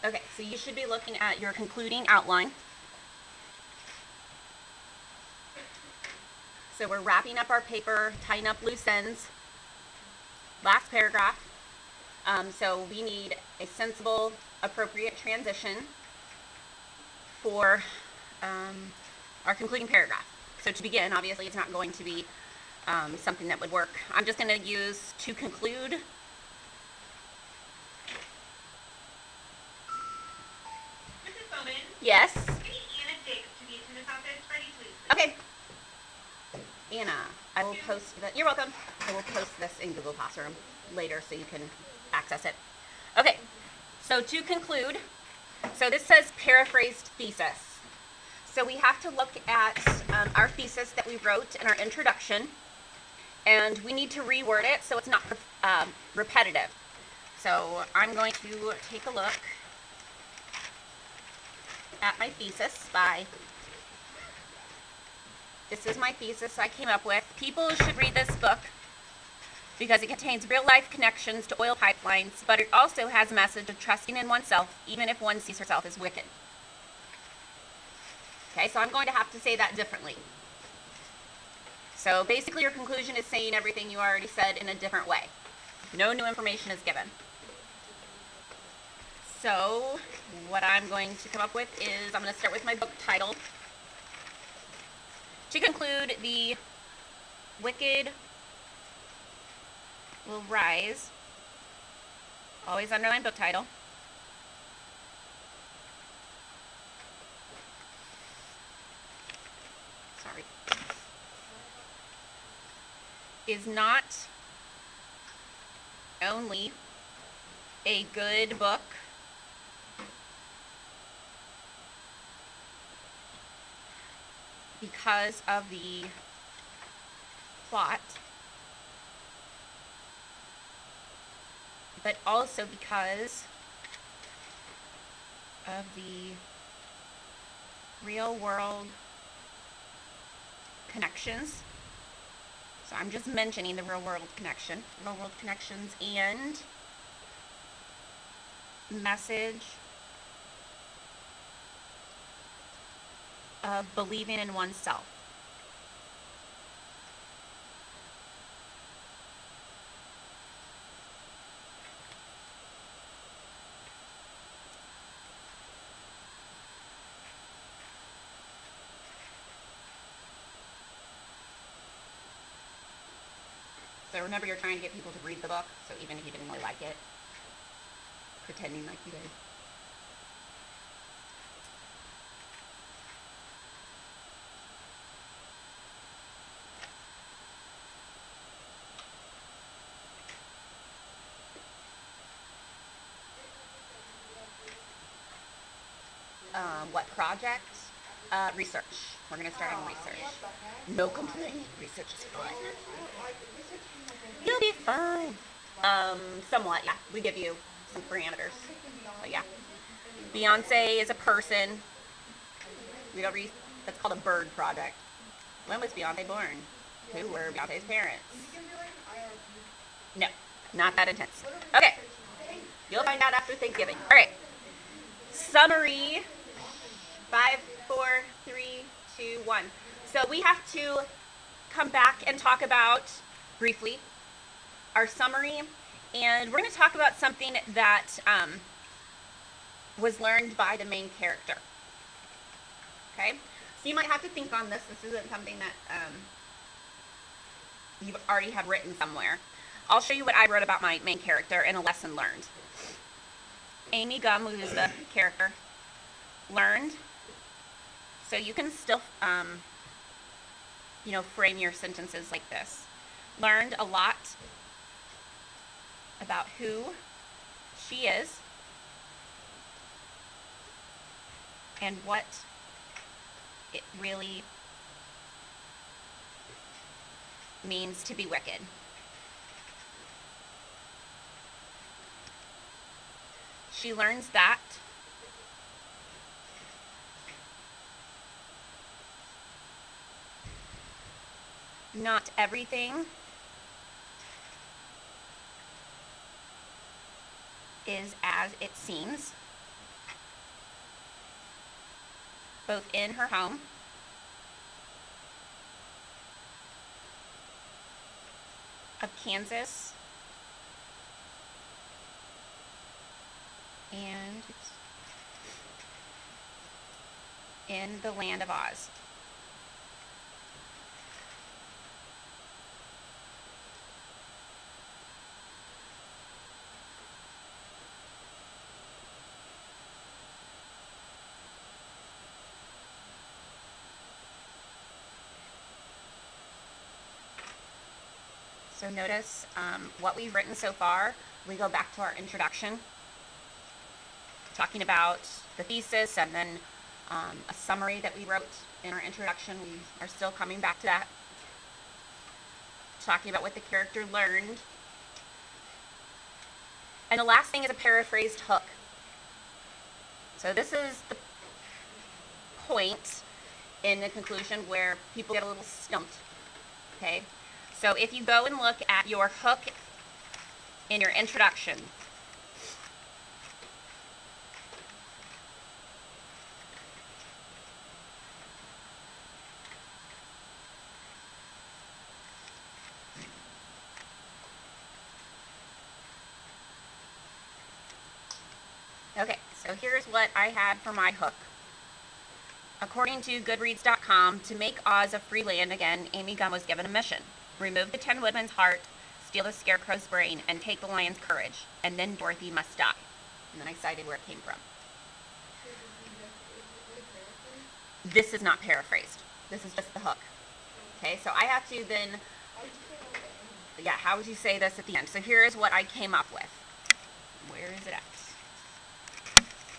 Okay, so you should be looking at your concluding outline. So we're wrapping up our paper, tying up loose ends. Last paragraph. So we need a sensible, appropriate transition for our concluding paragraph. So to begin, obviously, it's not going to be something that would work. I'm just going to use to conclude. Mrs. Bowman? Yes? I need Anna Jacobs to the attendance office. Ready, please. Okay. Anna, I will post that. You're welcome. I will post this in Google Classroom later so you can access it. Okay, so to conclude, so this says paraphrased thesis. So we have to look at our thesis that we wrote in our introduction, and we need to reword it so it's not repetitive. So I'm going to take a look at my thesis this is my thesis I came up with. People should read this book because it contains real-life connections to oil pipelines, but it also has a message of trusting in oneself, even if one sees herself as wicked. Okay, so I'm going to have to say that differently. So basically your conclusion is saying everything you already said in a different way. No new information is given. So what I'm going to come up with is I'm going to start with my book title. To conclude, the wicked will rise. Always underline book title. Sorry. Is not only a good book, because of the plot, but also because of the real world connections. So I'm just mentioning the real world connections and message of believing in oneself. So remember, you're trying to get people to read the book, so even if you didn't really like it, pretending like you did. What project? Research. We're going to start on research. No complaining. Research is fun. You'll be fine. Somewhat, yeah. We give you some parameters. But yeah. Beyonce is a person. We don't that's called a bird project. When was Beyonce born? Who were Beyonce's parents? No, not that intense. Okay. You'll find out after Thanksgiving. All right. Summary. 5, 4, 3, 2, 1. So we have to come back and talk about, briefly, our summary. And we're going to talk about something that was learned by the main character. Okay? So you might have to think on this. This isn't something that you already have written somewhere. I'll show you what I wrote about my main character in a lesson learned. Amy Gum, who is the character, learned. So you can still, frame your sentences like this. Learned a lot about who she is and what it really means to be wicked. She learns that not everything is as it seems. both in her home of Kansas and in the land of Oz. So notice what we've written so far. We go back to our introduction, talking about the thesis, and then a summary that we wrote in our introduction. We are still coming back to that, talking about what the character learned. And the last thing is a paraphrased hook. So this is the point in the conclusion where people get a little stumped. Okay? So if you go and look at your hook in your introduction, okay, so here's what I had for my hook. According to Goodreads.com, to make Oz a free land again, Amy Gunn was given a mission. Remove the Tin Woodman's heart, steal the Scarecrow's brain, and take the lion's courage. And then Dorothy must die. And then I cited where it came from. This is not paraphrased. This is just the hook. Okay, so I have to then, yeah, how would you say this at the end? So here is what I came up with. Where is it at?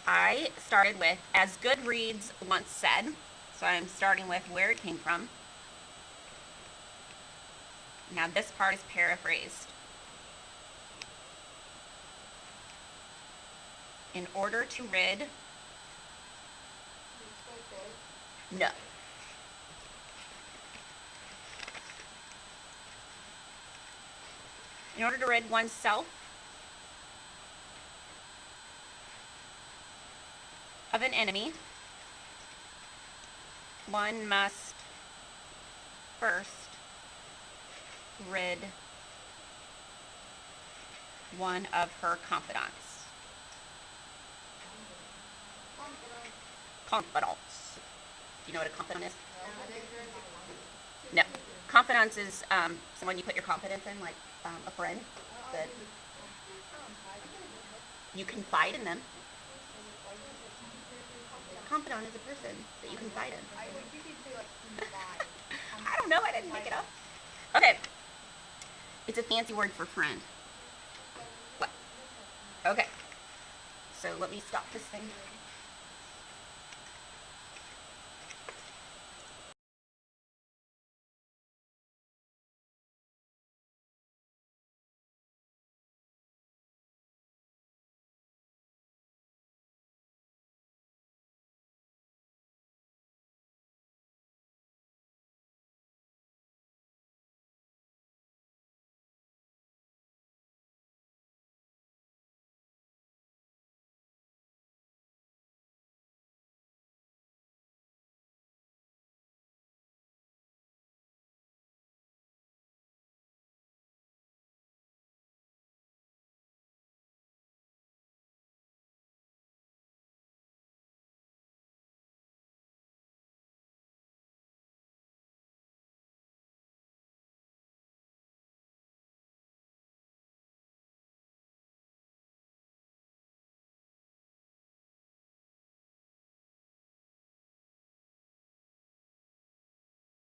I started with, as Goodreads once said, so I'm starting with where it came from. Now this part is paraphrased. In order to rid... No. In order to rid oneself of an enemy, one must first rid one of her confidants. Confidants. Do you know what a confidant is? No. Confidants is someone you put your confidence in, like a friend that you confide in them. Confidant is a person that you confide in. I don't know, I didn't make it up. Okay. It's a fancy word for friend. What? Okay. So let me stop this thing.